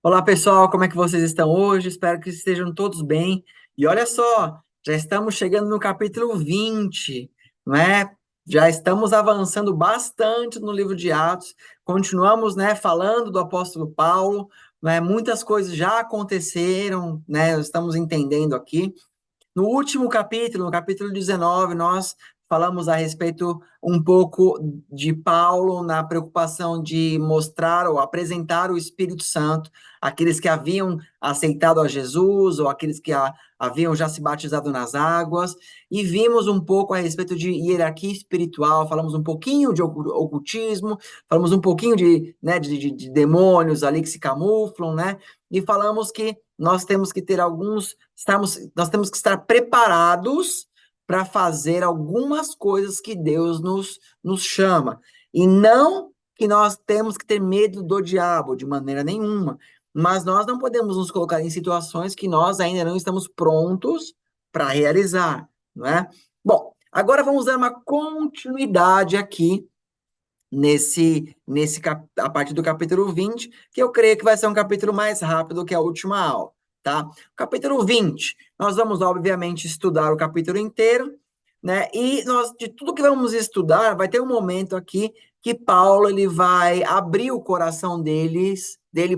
Olá, pessoal, como é que vocês estão hoje? Espero que estejam todos bem. E olha só, já estamos chegando no capítulo 20, não é? Já estamos avançando bastante no livro de Atos. Continuamos, né, falando do apóstolo Paulo, né? Muitas coisas já aconteceram, né? Estamos entendendo aqui. No último capítulo, no capítulo 19, nós falamos a respeito um pouco de Paulo na preocupação de mostrar ou apresentar o Espírito Santo àqueles que haviam aceitado a Jesus ou aqueles que haviam já se batizado nas águas, e vimos um pouco a respeito de hierarquia espiritual, falamos um pouquinho de ocultismo, falamos um pouquinho de, né, de demônios ali que se camuflam, né? E falamos que nós temos que ter nós temos que estar preparados para fazer algumas coisas que Deus nos chama. E não que nós temos que ter medo do diabo, de maneira nenhuma. Mas nós não podemos nos colocar em situações que nós ainda não estamos prontos para realizar, não é? Bom, agora vamos dar uma continuidade aqui a partir do capítulo 20, que eu creio que vai ser um capítulo mais rápido que a última aula, tá? Capítulo 20, nós vamos, obviamente, estudar o capítulo inteiro, né? E nós, de tudo que vamos estudar, vai ter um momento aqui que Paulo ele vai abrir o coração dele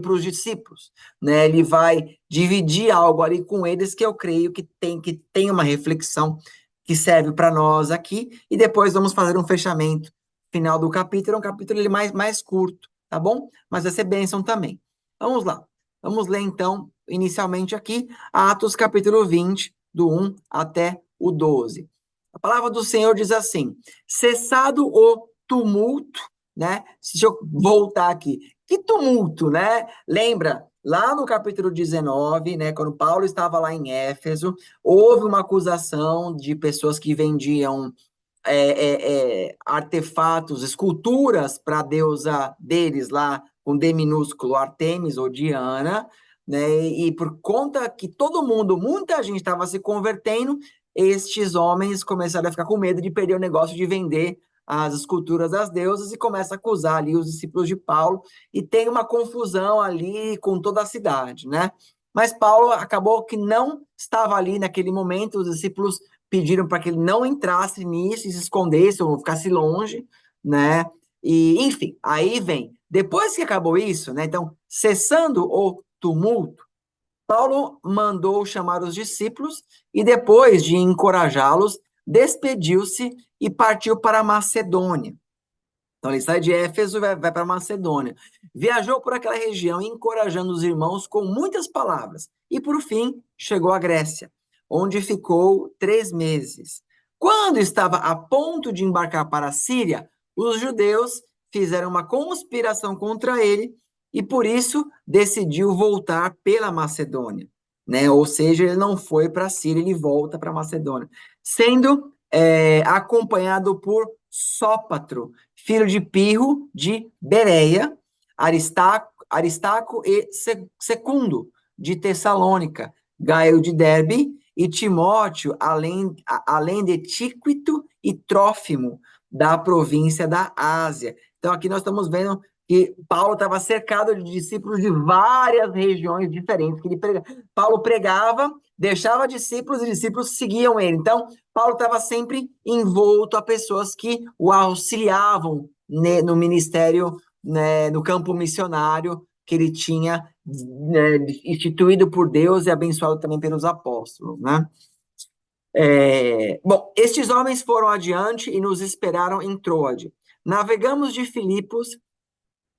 para os discípulos, né? Ele vai dividir algo ali com eles que eu creio que tem uma reflexão que serve para nós aqui, e depois vamos fazer um fechamento final do capítulo. É um capítulo ele mais curto, tá bom? Mas vai ser bênção também. Vamos lá. Vamos ler, então, inicialmente aqui, Atos capítulo 20, do 1 até o 12. A palavra do Senhor diz assim: cessado o tumulto, né? Deixa eu voltar aqui. Que tumulto, né? Lembra, lá no capítulo 19, né, quando Paulo estava lá em Éfeso, houve uma acusação de pessoas que vendiam artefatos, esculturas para a deusa deles lá, com D minúsculo, Artemis ou Diana, né? E por conta que muita gente estava se convertendo, estes homens começaram a ficar com medo de perder o negócio de vender as esculturas das deusas e começa a acusar ali os discípulos de Paulo, e tem uma confusão ali com toda a cidade, né? Mas Paulo acabou que não estava ali naquele momento, os discípulos pediram para que ele não entrasse nisso e se escondesse ou ficasse longe, né? E, enfim, aí vem. Depois que acabou isso, né? Então, cessando o tumulto, Paulo mandou chamar os discípulos e, depois de encorajá-los, despediu-se e partiu para a Macedônia. Então, ele sai de Éfeso e vai para a Macedônia. Viajou por aquela região, encorajando os irmãos com muitas palavras. E, por fim, chegou à Grécia, onde ficou 3 meses. Quando estava a ponto de embarcar para a Síria, os judeus fizeram uma conspiração contra ele e, por isso, decidiu voltar pela Macedônia. Né? Ou seja, ele não foi para a Síria, ele volta para a Macedônia, sendo acompanhado por Sópatro, filho de Pirro, de Bereia, Aristarco e Secundo, de Tessalônica, Gaio de Derbe e Timóteo, além de Tíquito e Trófimo, da província da Ásia. Então, aqui nós estamos vendo que Paulo estava cercado de discípulos de várias regiões diferentes. Paulo pregava, deixava discípulos e discípulos seguiam ele. Então, Paulo estava sempre envolto a pessoas que o auxiliavam, né, no ministério, né, no campo missionário que ele tinha, né, instituído por Deus e abençoado também pelos apóstolos, né? Bom, estes homens foram adiante e nos esperaram em Troade. Navegamos de Filipos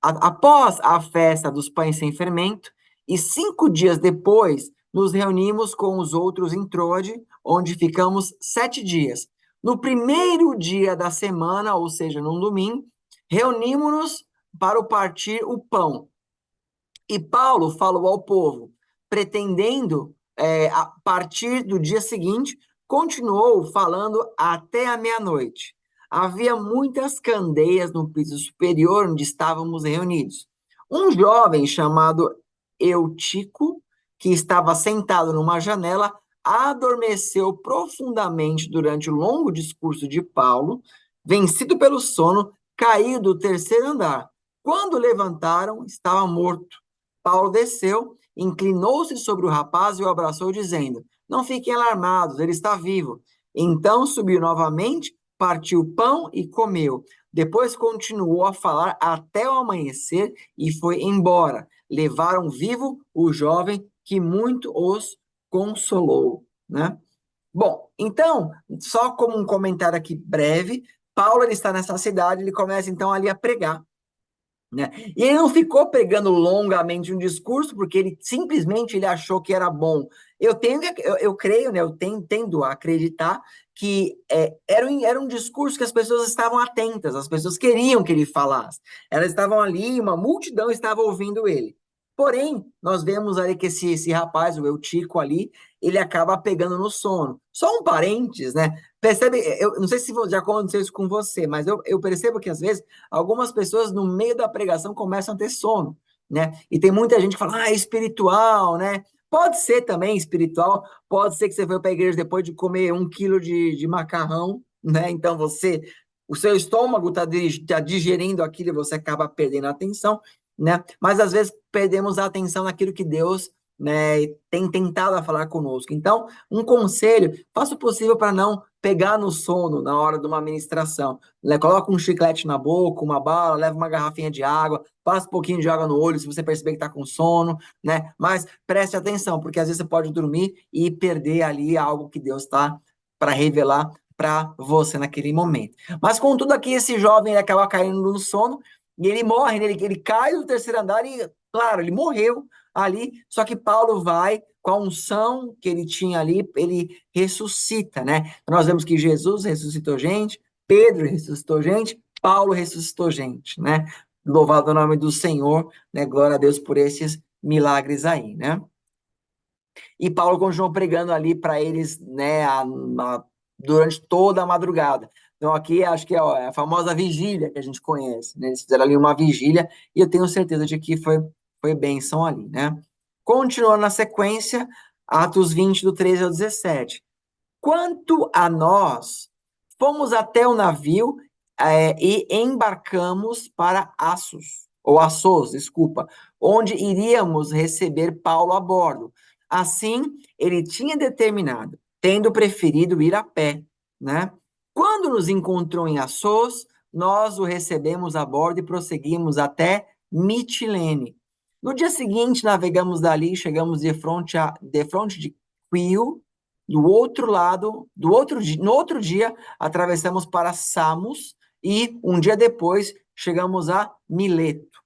após a festa dos pães sem fermento, e 5 dias depois nos reunimos com os outros em Troade, onde ficamos 7 dias. No primeiro dia da semana, ou seja, num domingo, reunimos-nos para o partir o pão. E Paulo falou ao povo, pretendendo, a partir do dia seguinte, continuou falando até a meia-noite. Havia muitas candeias no piso superior onde estávamos reunidos. Um jovem chamado Eutico, que estava sentado numa janela, adormeceu profundamente durante o longo discurso de Paulo. Vencido pelo sono, caiu do terceiro andar. Quando levantaram, estava morto. Paulo desceu, inclinou-se sobre o rapaz e o abraçou, dizendo: Não fiquem alarmados, ele está vivo. Então subiu novamente, partiu o pão e comeu. Depois continuou a falar até o amanhecer e foi embora. Levaram vivo o jovem que muito os consolou, né? Bom, então, só como um comentário aqui breve, Paulo ele está nessa cidade, ele começa então ali a pregar, né? E ele não ficou pregando longamente um discurso, porque ele simplesmente ele achou que era bom. Eu creio, né? Tendo a acreditar que era um discurso que as pessoas estavam atentas, as pessoas queriam que ele falasse. Elas estavam ali, uma multidão estava ouvindo ele. Porém, nós vemos ali que esse rapaz, o Eutico ali, ele acaba pegando no sono. Só um parênteses, né? Percebe, eu não sei se já aconteceu isso com você, mas eu percebo que às vezes algumas pessoas no meio da pregação começam a ter sono, né? E tem muita gente que fala, é espiritual, né? Pode ser também espiritual, pode ser que você veio para a igreja depois de comer 1 quilo de macarrão, né? Então o seu estômago está digerindo aquilo e você acaba perdendo a atenção, né? Mas às vezes perdemos a atenção naquilo que Deus, né, tem tentado a falar conosco. Então, um conselho, faça o possível para não pegar no sono na hora de uma ministração. Coloca um chiclete na boca, uma bala, leva uma garrafinha de água, passa um pouquinho de água no olho se você perceber que está com sono, né? Mas preste atenção, porque às vezes você pode dormir e perder ali algo que Deus está para revelar para você naquele momento. Mas contudo aqui, esse jovem ele acaba caindo no sono e ele morre, né? Ele cai do terceiro andar e, claro, ele morreu ali, só que Paulo vai com a unção que ele tinha ali, ele ressuscita, né? Nós vemos que Jesus ressuscitou gente, Pedro ressuscitou gente, Paulo ressuscitou gente, né? Louvado o nome do Senhor, né? Glória a Deus por esses milagres aí, né? E Paulo continuou pregando ali para eles, né, durante toda a madrugada. Então aqui acho que é a famosa vigília que a gente conhece, né? Eles fizeram ali uma vigília e eu tenho certeza de que foi bênção ali, né? Continuando na sequência, Atos 20, do 13 ao 17. Quanto a nós, fomos até o navio e embarcamos para Assos, desculpa, onde iríamos receber Paulo a bordo. Assim, ele tinha determinado, tendo preferido ir a pé, né? Quando nos encontrou em Assos, nós o recebemos a bordo e prosseguimos até Mitilene. No dia seguinte, navegamos dali, chegamos de frente de Quio, do outro lado, no outro dia, atravessamos para Samos e um dia depois chegamos a Mileto.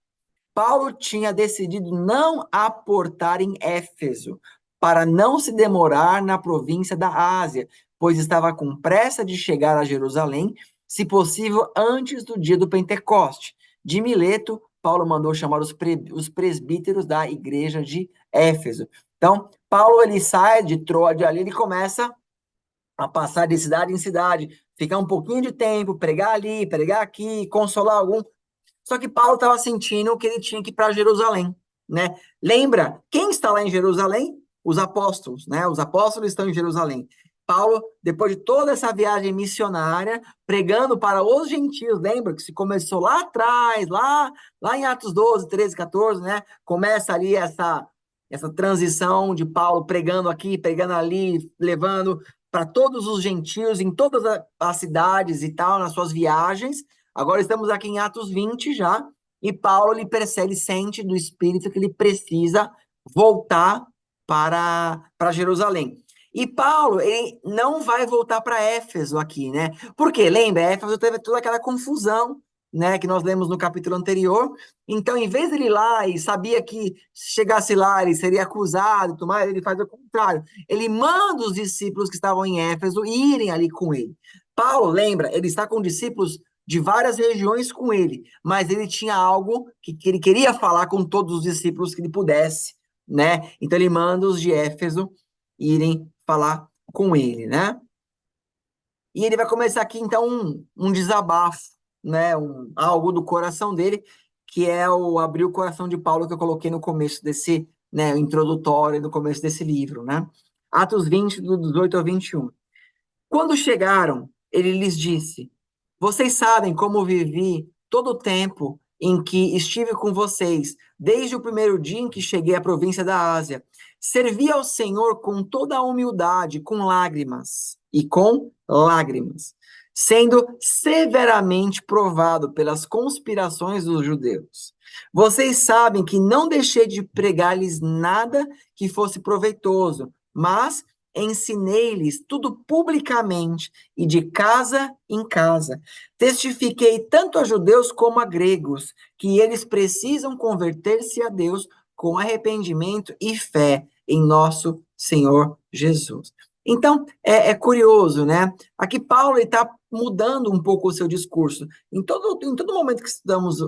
Paulo tinha decidido não aportar em Éfeso, para não se demorar na província da Ásia, pois estava com pressa de chegar a Jerusalém, se possível antes do dia do Pentecoste. De Mileto, Paulo mandou chamar os presbíteros da igreja de Éfeso. Então, Paulo ele sai de Troade ali, ele começa a passar de cidade em cidade, ficar um pouquinho de tempo, pregar ali, pregar aqui, consolar algum. Só que Paulo estava sentindo que ele tinha que ir para Jerusalém, né? Lembra, quem está lá em Jerusalém? Os apóstolos, né? Os apóstolos estão em Jerusalém. Paulo, depois de toda essa viagem missionária, pregando para os gentios, lembra que se começou lá atrás, lá em Atos 12, 13, 14, né? Começa ali essa transição de Paulo pregando aqui, pregando ali, levando para todos os gentios, em todas as cidades e tal, nas suas viagens. Agora estamos aqui em Atos 20 já, e Paulo ele percebe, ele sente do Espírito que ele precisa voltar para Jerusalém. E Paulo, ele não vai voltar para Éfeso aqui, né? Porque, lembra, Éfeso teve toda aquela confusão, né, que nós lemos no capítulo anterior. Então, em vez de ele ir lá e sabia que se chegasse lá ele seria acusado e tudo mais, ele faz o contrário. Ele manda os discípulos que estavam em Éfeso irem ali com ele. Paulo, lembra, ele está com discípulos de várias regiões com ele, mas ele tinha algo que ele queria falar com todos os discípulos que ele pudesse, né? Então ele manda os de Éfeso irem falar com ele, né? E ele vai começar aqui então um desabafo, né? Algo do coração dele, que é o abrir o coração de Paulo que eu coloquei no começo desse, né, introdutório, no começo desse livro, né? Atos 20, do 18 ao 21. Quando chegaram, ele lhes disse: Vocês sabem como vivi todo o tempo em que estive com vocês, desde o primeiro dia em que cheguei à província da Ásia. Servi ao Senhor com toda a humildade, com lágrimas, sendo severamente provado pelas conspirações dos judeus. Vocês sabem que não deixei de pregar-lhes nada que fosse proveitoso, mas ensinei-lhes tudo publicamente e de casa em casa. Testifiquei tanto a judeus como a gregos que eles precisam converter-se a Deus com arrependimento e fé em nosso Senhor Jesus. Então, é curioso, né? Aqui Paulo está mudando um pouco o seu discurso. Em todo momento que estudamos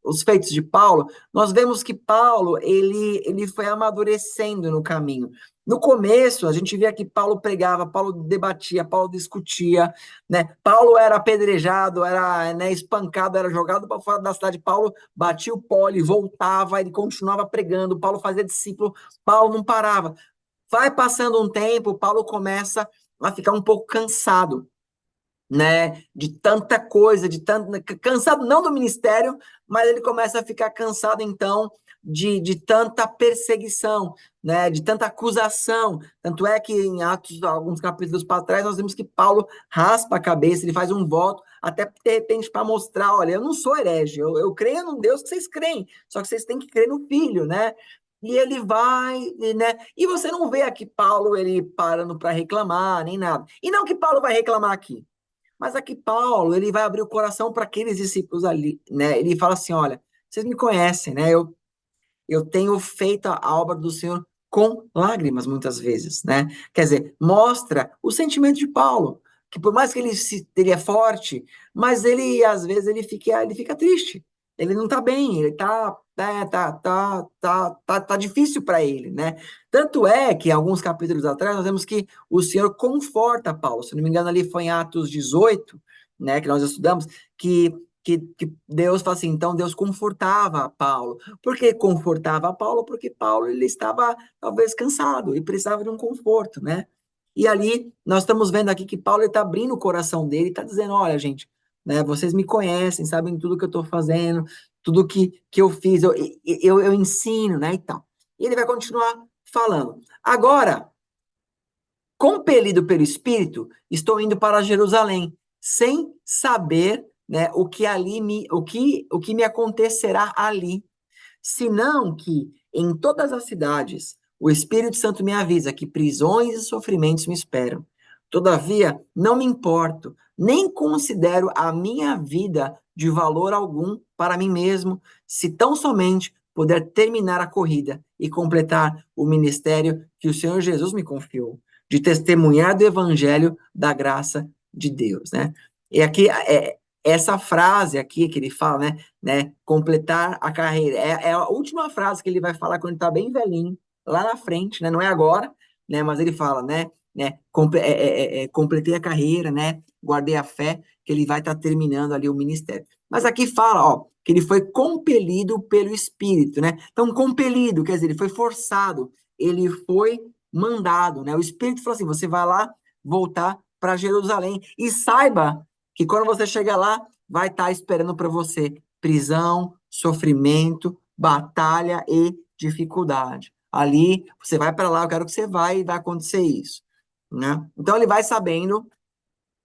os feitos de Paulo, nós vemos que Paulo, ele foi amadurecendo no caminho. No começo, a gente via que Paulo pregava, Paulo debatia, Paulo discutia, né? Paulo era apedrejado, era, né, espancado, era jogado para fora da cidade. Paulo batia o pó, ele voltava, ele continuava pregando, Paulo fazia discípulo, Paulo não parava. Vai passando um tempo, Paulo começa a ficar um pouco cansado, né, de tanta coisa, cansado não do ministério, mas ele começa a ficar cansado, então, de tanta perseguição, né, de tanta acusação. Tanto é que em Atos, alguns capítulos para trás, nós vemos que Paulo raspa a cabeça, ele faz um voto, até de repente para mostrar, olha, eu não sou herege, eu creio num Deus que vocês creem, só que vocês têm que crer no Filho, né? E ele vai, né? E você não vê aqui Paulo ele parando para reclamar, nem nada. E não que Paulo vai reclamar aqui. Mas aqui Paulo, ele vai abrir o coração para aqueles discípulos ali, né? Ele fala assim, olha, vocês me conhecem, né? Eu tenho feito a obra do Senhor com lágrimas, muitas vezes, né? Quer dizer, mostra o sentimento de Paulo, que por mais que ele é forte, mas ele, às vezes, ele fica triste. Ele não tá bem, ele tá difícil para ele, né? Tanto é que, alguns capítulos atrás, nós vemos que o Senhor conforta Paulo. Se não me engano, ali foi em Atos 18, né, que nós estudamos, que Deus fala assim, então Deus confortava Paulo. Por que confortava Paulo? Porque Paulo ele estava talvez cansado e precisava de um conforto, né? E ali nós estamos vendo aqui que Paulo está abrindo o coração dele, está dizendo, olha, gente, né, vocês me conhecem, sabem tudo que eu estou fazendo, tudo que eu fiz, eu ensino, né, e tal. E ele vai continuar falando. Agora, compelido pelo Espírito, estou indo para Jerusalém, sem saber, né, o que me acontecerá ali, senão que em todas as cidades o Espírito Santo me avisa que prisões e sofrimentos me esperam. Todavia, não me importo, nem considero a minha vida de valor algum para mim mesmo, se tão somente puder terminar a corrida e completar o ministério que o Senhor Jesus me confiou, de testemunhar do evangelho da graça de Deus, né? E aqui essa frase aqui que ele fala, completar a carreira. É a última frase que ele vai falar quando ele está bem velhinho, lá na frente, né? Não é agora, né? Mas ele fala, completei a carreira, né? Guardei a fé, que ele vai estar terminando ali o ministério. Mas aqui fala, ó, que ele foi compelido pelo Espírito, né? Então, compelido, quer dizer, ele foi forçado, ele foi mandado, né? O Espírito falou assim: você vai lá voltar para Jerusalém e saiba que quando você chegar lá, vai estar esperando para você prisão, sofrimento, batalha e dificuldade. Ali, você vai para lá, eu quero que você vá e vai acontecer isso, né? Então ele vai sabendo,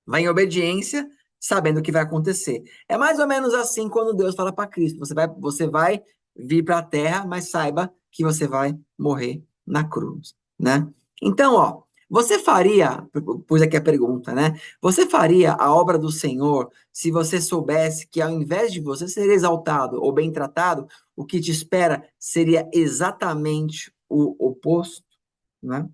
vai em obediência, sabendo o que vai acontecer. É mais ou menos assim quando Deus fala para Cristo: você vai vir para a terra, mas saiba que você vai morrer na cruz, né? Então, ó, você faria, pus aqui a pergunta, né? Você faria a obra do Senhor se você soubesse que ao invés de você ser exaltado ou bem tratado, o que te espera seria exatamente o oposto, né?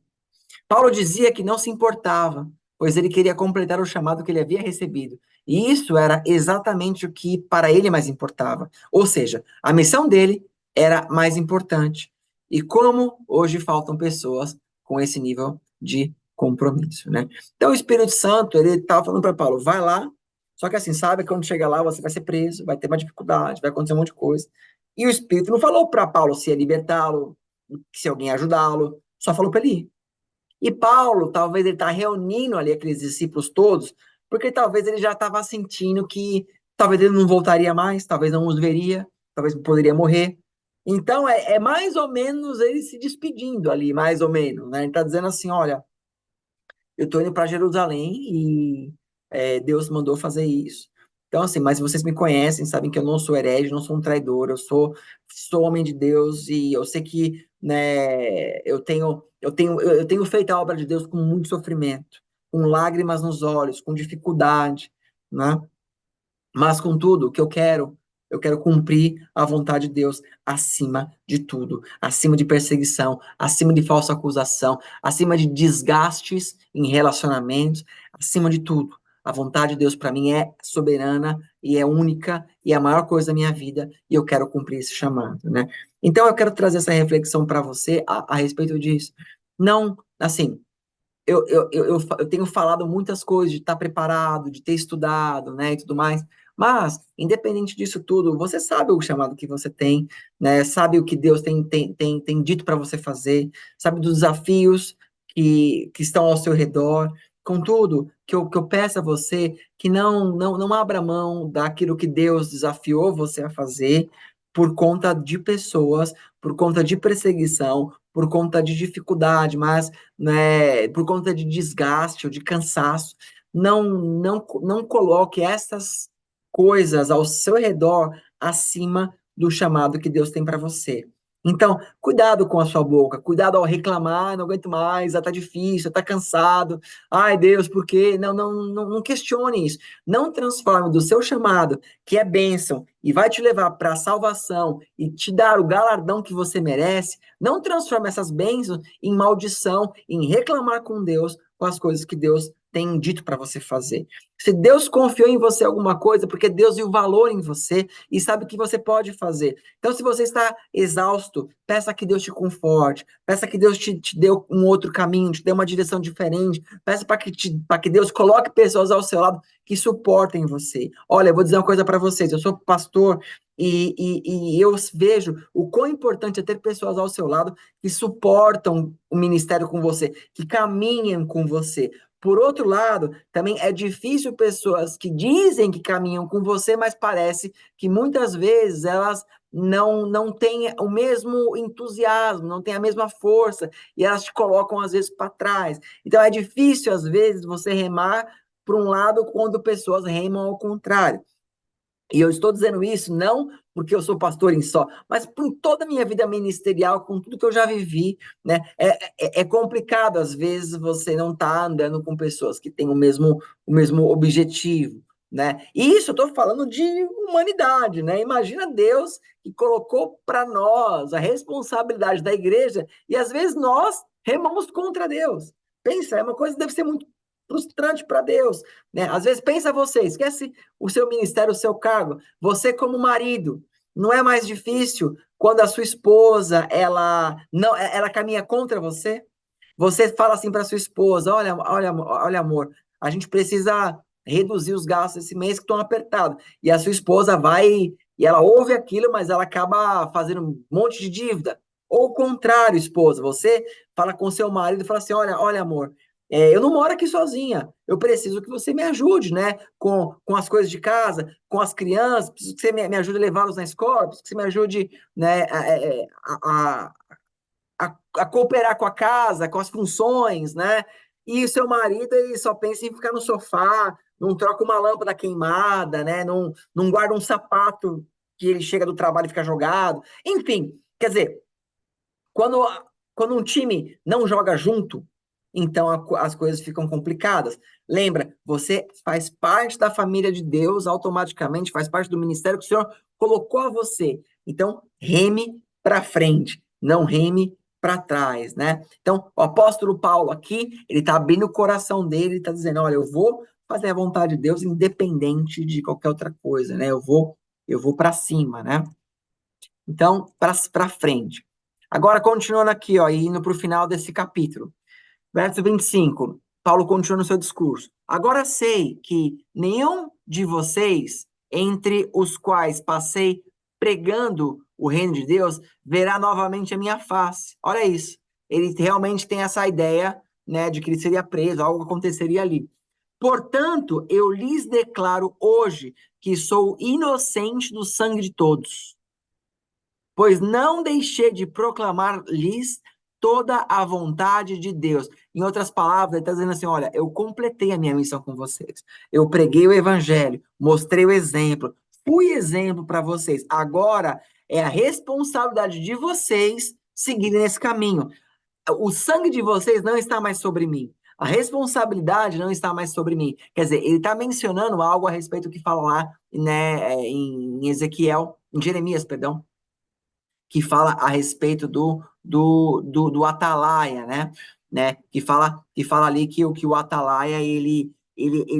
Paulo dizia que não se importava, pois ele queria completar o chamado que ele havia recebido. E isso era exatamente o que para ele mais importava. Ou seja, a missão dele era mais importante. E como hoje faltam pessoas com esse nível de compromisso, né? Então o Espírito Santo, ele estava falando para Paulo: vai lá, só que assim, sabe que quando chegar lá você vai ser preso, vai ter uma dificuldade, vai acontecer um monte de coisa. E o Espírito não falou para Paulo se ia libertá-lo, se alguém ia ajudá-lo, só falou para ele ir. E Paulo, talvez ele está reunindo ali aqueles discípulos todos, porque talvez ele já estava sentindo que talvez ele não voltaria mais, talvez não os veria, talvez poderia morrer. Então, é mais ou menos ele se despedindo ali, mais ou menos, né? Ele está dizendo assim, olha, eu estou indo para Jerusalém e Deus mandou fazer isso. Então, assim, mas vocês me conhecem, sabem que eu não sou herege, não sou um traidor, sou homem de Deus e eu sei que, né, eu tenho feito a obra de Deus com muito sofrimento, com lágrimas nos olhos, com dificuldade, né? Mas, contudo, o que eu quero cumprir a vontade de Deus acima de tudo, acima de perseguição, acima de falsa acusação, acima de desgastes em relacionamentos, acima de tudo. A vontade de Deus para mim é soberana e é única e é a maior coisa da minha vida e eu quero cumprir esse chamado, né? Então eu quero trazer essa reflexão para você a respeito disso. Não, assim, eu tenho falado muitas coisas de estar preparado, de ter estudado, né, e tudo mais, mas, independente disso tudo, você sabe o chamado que você tem, né, sabe o que Deus tem dito para você fazer, sabe dos desafios que estão ao seu redor. Contudo, que eu peço a você que não abra mão daquilo que Deus desafiou você a fazer por conta de pessoas, por conta de perseguição, por conta de dificuldade, mas né, por conta de desgaste ou de cansaço. Não coloque essas coisas ao seu redor acima do chamado que Deus tem para você. Então, cuidado com a sua boca, cuidado ao reclamar, não aguento mais, tá difícil, tá cansado. Ai, Deus, por quê? Não questione isso. Não transforme do seu chamado, que é bênção e vai te levar para a salvação e te dar o galardão que você merece, não transforme essas bênçãos em maldição, em reclamar com Deus com as coisas que Deus tem dito para você fazer. Se Deus confiou em você alguma coisa, porque Deus viu valor em você e sabe o que você pode fazer. Então, se você está exausto, peça que Deus te conforte, peça que Deus te dê um outro caminho, te dê uma direção diferente, peça para que Deus coloque pessoas ao seu lado que suportem você. Olha, eu vou dizer uma coisa para vocês, eu sou pastor e eu vejo o quão importante é ter pessoas ao seu lado que suportam o ministério com você, que caminham com você. Por outro lado, também é difícil pessoas que dizem que caminham com você, mas parece que muitas vezes elas não têm o mesmo entusiasmo, não têm a mesma força, e elas te colocam às vezes para trás. Então é difícil às vezes você remar para um lado quando pessoas remam ao contrário. E eu estou dizendo isso não porque eu sou pastor em só, mas por toda a minha vida ministerial, com tudo que eu já vivi, né? É complicado, às vezes, você não tá andando com pessoas que têm o mesmo objetivo, né? E isso eu estou falando de humanidade, né? Imagina Deus que colocou para nós a responsabilidade da igreja e, às vezes, nós remamos contra Deus. Pensa, é uma coisa que deve ser muito frustrante para Deus, né? Às vezes, pensa você, esquece o seu ministério, o seu cargo. Você como marido, não é mais difícil quando a sua esposa, ela caminha contra você? Você fala assim para sua esposa, olha, amor, a gente precisa reduzir os gastos esse mês que estão apertados. E a sua esposa vai e ela ouve aquilo, mas ela acaba fazendo um monte de dívida. Ou o contrário, esposa, você fala com seu marido e fala assim, olha, amor, eu não moro aqui sozinha, eu preciso que você me ajude, né? Com as coisas de casa, com as crianças, preciso que você me ajude a levá-los na escola, preciso que você me ajude, né, a cooperar com a casa, com as funções, né? E o seu marido, ele só pensa em ficar no sofá, não troca uma lâmpada queimada, né? Não guarda um sapato que ele chega do trabalho e fica jogado. Enfim, quer dizer, quando, quando um time não joga junto, então as coisas ficam complicadas. Lembra, você faz parte da família de Deus automaticamente, faz parte do ministério que o Senhor colocou a você. Então, reme para frente, não reme para trás, né? Então, o apóstolo Paulo aqui, ele está abrindo o coração dele, ele está dizendo, olha, eu vou fazer a vontade de Deus independente de qualquer outra coisa, né? Eu vou para cima, né? Então, para frente. Agora, continuando aqui, ó, e indo para o final desse capítulo. Verso 25, Paulo continua no seu discurso. Agora sei que nenhum de vocês, entre os quais passei pregando o reino de Deus, verá novamente a minha face. Olha isso. Ele realmente tem essa ideia, né, de que ele seria preso, algo aconteceria ali. Portanto, eu lhes declaro hoje que sou inocente do sangue de todos. pois não deixei de proclamar-lhes toda a vontade de Deus. Em outras palavras, ele está dizendo assim: olha, eu completei a minha missão com vocês. Eu preguei o evangelho, mostrei o exemplo, fui exemplo para vocês. Agora é a responsabilidade de vocês seguirem nesse caminho. O sangue de vocês não está mais sobre mim. A responsabilidade não está mais sobre mim. Quer dizer, ele está mencionando algo a respeito do que fala lá, né, em Ezequiel, em Jeremias, perdão, que fala a respeito do atalaia, né? Que fala ali que o atalaia, ele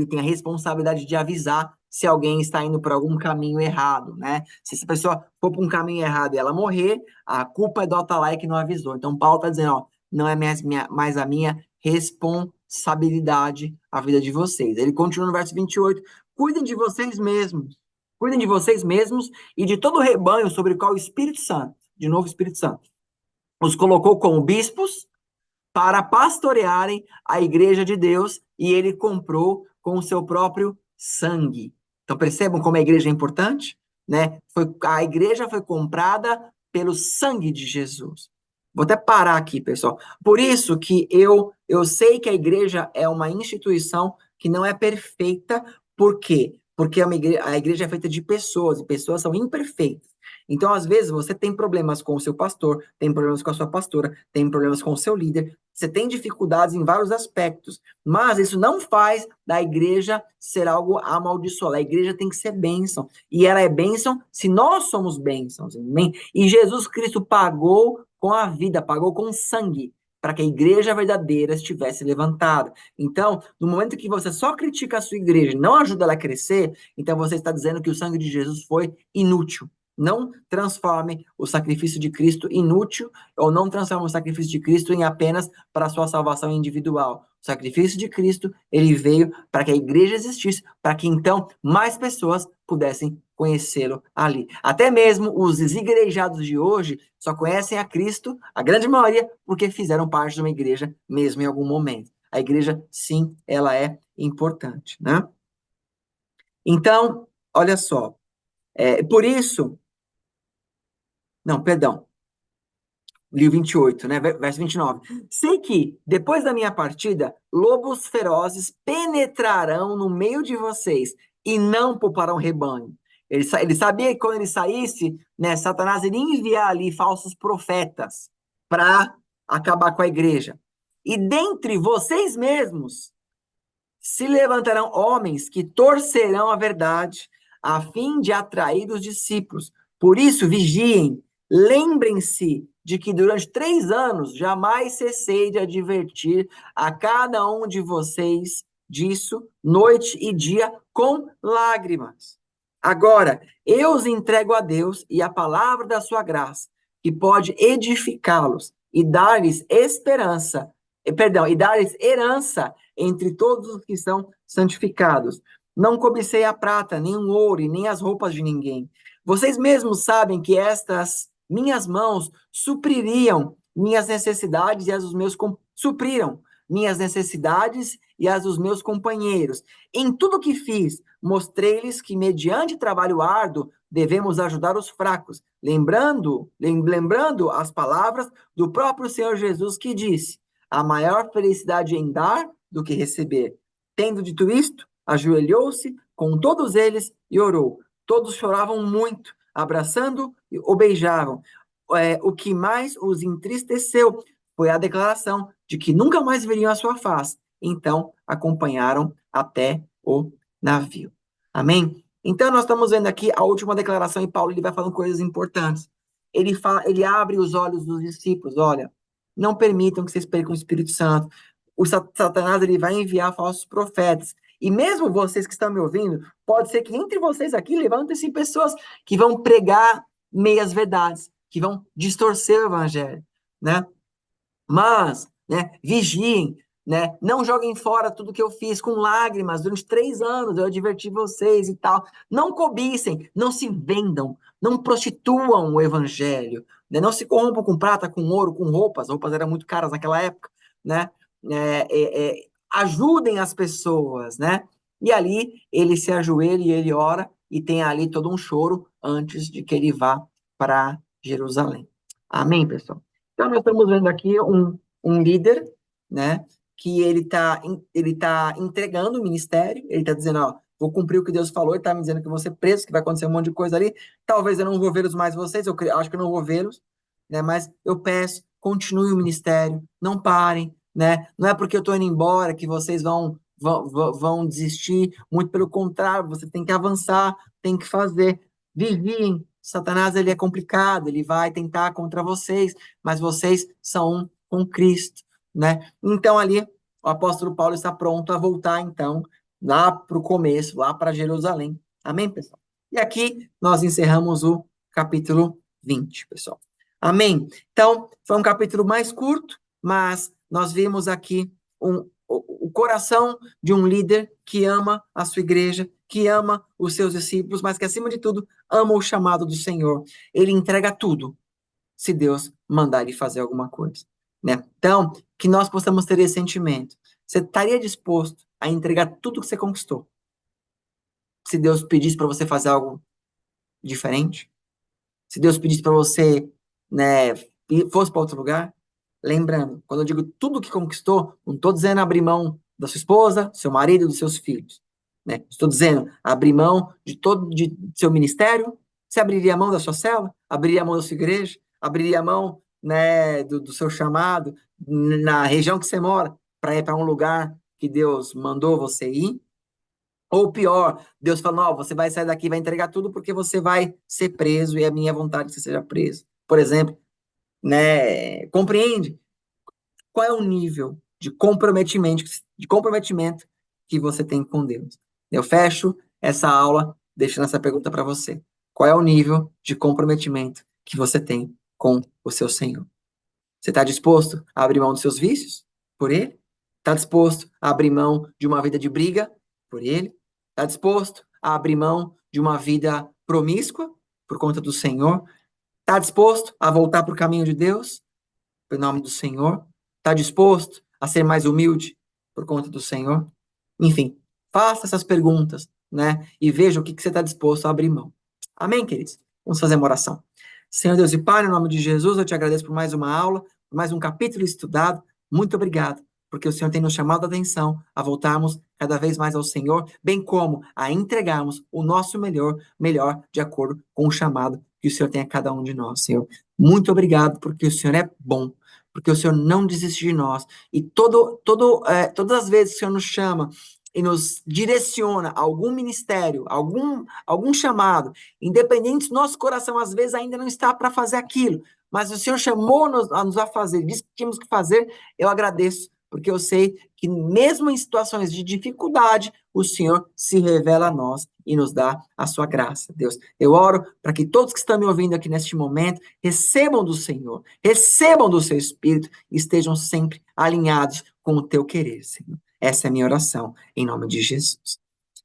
tem a responsabilidade de avisar se alguém está indo por algum caminho errado, né? Se essa pessoa for por um caminho errado e ela morrer, a culpa é do atalaia que não avisou. Então, Paulo está dizendo, ó, não é mais a minha responsabilidade a vida de vocês. Ele continua no verso 28, cuidem de vocês mesmos. Cuidem de vocês mesmos e de todo o rebanho sobre o qual o Espírito Santo, de novo Espírito Santo, os colocou como bispos para pastorearem a igreja de Deus e ele comprou com o seu próprio sangue. Então percebam como a igreja é importante, né? A igreja foi comprada pelo sangue de Jesus. Vou até parar aqui, pessoal. Por isso que eu sei que a igreja é uma instituição que não é perfeita. Por quê? Porque a igreja é feita de pessoas, e pessoas são imperfeitas. Então, às vezes, você tem problemas com o seu pastor, tem problemas com a sua pastora, tem problemas com o seu líder, você tem dificuldades em vários aspectos, mas isso não faz da igreja ser algo amaldiçoado. A igreja tem que ser bênção, e ela é bênção se nós somos bênçãos, amém? E Jesus Cristo pagou com a vida, pagou com sangue, para que a igreja verdadeira estivesse levantada. Então, no momento que você só critica a sua igreja e não ajuda ela a crescer, então você está dizendo que o sangue de Jesus foi inútil. Não transforme o sacrifício de Cristo inútil, ou não transforme o sacrifício de Cristo em apenas para a sua salvação individual. O sacrifício de Cristo, ele veio para que a igreja existisse, para que então mais pessoas pudessem conhecê-lo ali. Até mesmo os desigrejados de hoje só conhecem a Cristo, a grande maioria, porque fizeram parte de uma igreja mesmo em algum momento. A igreja, sim, ela é importante, né? Então, olha só, por isso, não, perdão, li o 28, né? Verso 29. Sei que, depois da minha partida, lobos ferozes penetrarão no meio de vocês e não pouparão rebanho. Ele sabia que quando ele saísse, né, Satanás iria enviar ali falsos profetas para acabar com a igreja. E dentre vocês mesmos se levantarão homens que torcerão a verdade, a fim de atrair os discípulos. Por isso, vigiem, lembrem-se de que durante 3 anos jamais cessei de advertir a cada um de vocês disso, noite e dia, com lágrimas. Agora, eu os entrego a Deus e a palavra da sua graça, que pode edificá-los e dar-lhes esperança, perdão, e dar-lhes herança entre todos os que são santificados. Não cobicei a prata, nem o ouro, e nem as roupas de ninguém. Vocês mesmos sabem que estas minhas mãos supririam minhas necessidades e as dos meus supriram minhas necessidades e as dos meus companheiros. Em tudo que fiz, mostrei-lhes que mediante trabalho árduo devemos ajudar os fracos, lembrando as palavras do próprio Senhor Jesus que disse: a maior felicidade em dar do que receber. Tendo dito isto, ajoelhou-se com todos eles e orou. Todos choravam muito, abraçando o beijavam. O que mais os entristeceu foi a declaração de que nunca mais veriam a sua face. Então, acompanharam até o navio. Amém? Então, nós estamos vendo aqui a última declaração e Paulo ele vai falando coisas importantes. Ele abre os olhos dos discípulos. Olha, não permitam que vocês percam o Espírito Santo. O Satanás ele vai enviar falsos profetas. E mesmo vocês que estão me ouvindo, pode ser que entre vocês aqui levantem-se pessoas que vão pregar meias verdades, que vão distorcer o evangelho, né? Mas, né, vigiem, né? Não joguem fora tudo que eu fiz com lágrimas durante 3 anos, eu adverti vocês e tal. Não cobicem, não se vendam, não prostituam o evangelho, né? Não se corrompam com prata, com ouro, com roupas. Roupas eram muito caras naquela época, né? Ajudem as pessoas, né? E ali ele se ajoelha e ele ora e tem ali todo um choro antes de que ele vá para Jerusalém. Amém, pessoal? Então, nós estamos vendo aqui um líder, né, que ele tá entregando o ministério, ele está dizendo, ó, vou cumprir o que Deus falou, ele está me dizendo que vou ser preso, que vai acontecer um monte de coisa ali, talvez eu não vou vê-los mais vocês, acho que eu não vou vê-los, né, mas eu peço, continue o ministério, não parem, né, não é porque eu estou indo embora que vocês vão desistir, muito pelo contrário, você tem que avançar, tem que fazer, viviem. Satanás, ele é complicado, ele vai tentar contra vocês, mas vocês são um com Cristo, né? Então ali o apóstolo Paulo está pronto a voltar então lá para o começo, lá para Jerusalém. Amém, pessoal? E aqui nós encerramos o capítulo 20, pessoal. Amém? Então, foi um capítulo mais curto, mas nós vimos aqui o coração de um líder que ama a sua igreja, que ama os seus discípulos, mas que, acima de tudo, ama o chamado do Senhor. Ele entrega tudo, se Deus mandar ele fazer alguma coisa, né? Então, que nós possamos ter esse sentimento. Você estaria disposto a entregar tudo que você conquistou, se Deus pedisse para você fazer algo diferente? Se Deus pedisse para você, né, fosse para outro lugar? Lembrando, quando eu digo tudo que conquistou, não estou dizendo abrir mão da sua esposa, do seu marido, dos seus filhos, né? Estou dizendo abrir mão de todo de seu ministério. Você abriria a mão da sua célula? Abriria a mão da sua igreja? Abriria a mão, né, do seu chamado na região que você mora para ir para um lugar que Deus mandou você ir? Ou pior, Deus fala, não, você vai sair daqui, vai entregar tudo porque você vai ser preso e é minha vontade que você seja preso. Por exemplo, né? Compreende? Qual é o nível de comprometimento que você tem com Deus? Eu fecho essa aula deixando essa pergunta para você. Qual é o nível de comprometimento que você tem com o seu Senhor? Você está disposto a abrir mão dos seus vícios por Ele? Está disposto a abrir mão de uma vida de briga por Ele? Está disposto a abrir mão de uma vida promíscua por conta do Senhor? Está disposto a voltar para o caminho de Deus? Em nome do Senhor? Está disposto a ser mais humilde por conta do Senhor? Enfim, faça essas perguntas, né? E veja o que você está disposto a abrir mão. Amém, queridos? Vamos fazer uma oração. Senhor Deus e Pai, em nome de Jesus, eu te agradeço por mais uma aula, por mais um capítulo estudado. Muito obrigado, porque o Senhor tem nos chamado a atenção a voltarmos cada vez mais ao Senhor, bem como a entregarmos o nosso melhor de acordo com o chamado que o Senhor tem a cada um de nós, Senhor. Muito obrigado, porque o Senhor é bom, porque o Senhor não desiste de nós. E todas as vezes que o Senhor nos chama e nos direciona a algum ministério, algum chamado, independente do nosso coração, às vezes ainda não está para fazer aquilo, mas o Senhor chamou-nos a fazer, disse que tínhamos que fazer, eu agradeço, porque eu sei que mesmo em situações de dificuldade, o Senhor se revela a nós e nos dá a sua graça, Deus. Eu oro para que todos que estão me ouvindo aqui neste momento recebam do Senhor, recebam do seu Espírito e estejam sempre alinhados com o teu querer, Senhor. Essa é a minha oração, em nome de Jesus.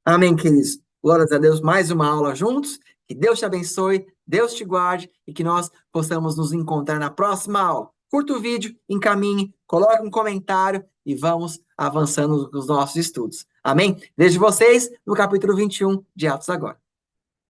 Amém, queridos. Glórias a Deus, mais uma aula juntos. Que Deus te abençoe, Deus te guarde e que nós possamos nos encontrar na próxima aula. Curta o vídeo, encaminhe, coloque um comentário e vamos avançando nos nossos estudos. Amém? Vejo vocês no capítulo 21 de Atos agora.